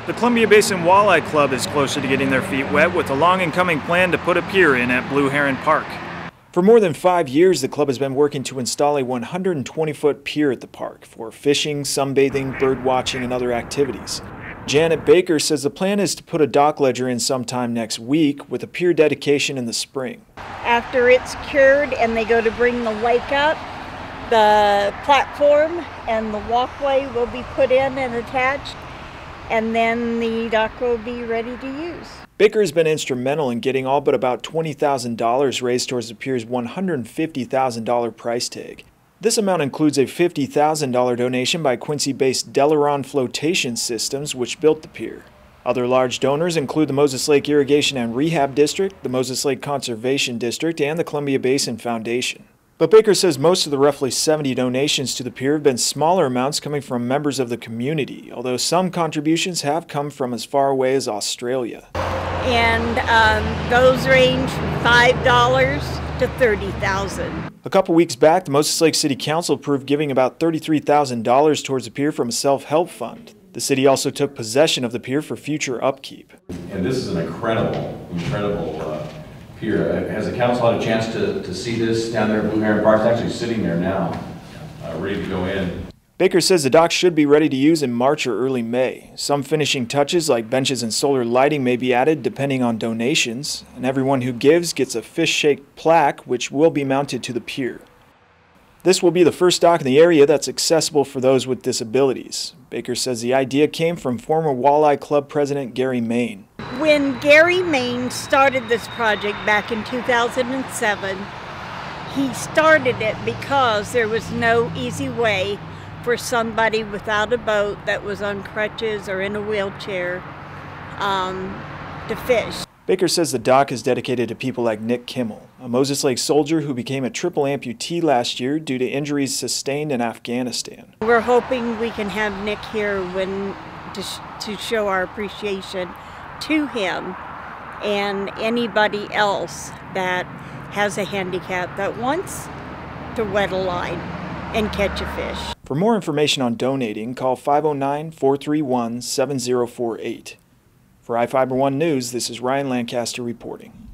The Columbia Basin Walleye Club is closer to getting their feet wet with a long and coming plan to put a pier in at Blue Heron Park. For more than 5 years, the club has been working to install a 120-foot pier at the park for fishing, sunbathing, bird watching, and other activities. Janet Baker says the plan is to put a dock ledger in sometime next week with a pier dedication in the spring. After it's cured and they go to bring the lake up, the platform and the walkway will be put in and attached, and then the dock will be ready to use. Baker has been instrumental in getting all but about $20,000 raised towards the pier's $150,000 price tag. This amount includes a $50,000 donation by Quincy-based Delaron Flotation Systems, which built the pier. Other large donors include the Moses Lake Irrigation and Rehab District, the Moses Lake Conservation District, and the Columbia Basin Foundation. But Baker says most of the roughly 70 donations to the pier have been smaller amounts coming from members of the community, although some contributions have come from as far away as Australia. And those range from $5 to $30,000. A couple weeks back, the Moses Lake City Council approved giving about $33,000 towards the pier from a self-help fund. The city also took possession of the pier for future upkeep. And this is an incredible pier. Has the council had a chance to see this down there at Blue Heron Park? It's actually sitting there now, ready to go in. Baker says the dock should be ready to use in March or early May. Some finishing touches like benches and solar lighting may be added depending on donations, and everyone who gives gets a fish-shaped plaque which will be mounted to the pier. This will be the first dock in the area that's accessible for those with disabilities. Baker says the idea came from former Walleye Club president Gary Main. When Gary Main started this project back in 2007, he started it because there was no easy way for somebody without a boat that was on crutches or in a wheelchair to fish. Baker says the dock is dedicated to people like Nick Kimmel, a Moses Lake soldier who became a triple amputee last year due to injuries sustained in Afghanistan. We're hoping we can have Nick here to show our appreciation to him and anybody else that has a handicap that wants to wet a line and catch a fish. For more information on donating, call 509-431-7048. For iFiber One News, this is Ryan Lancaster reporting.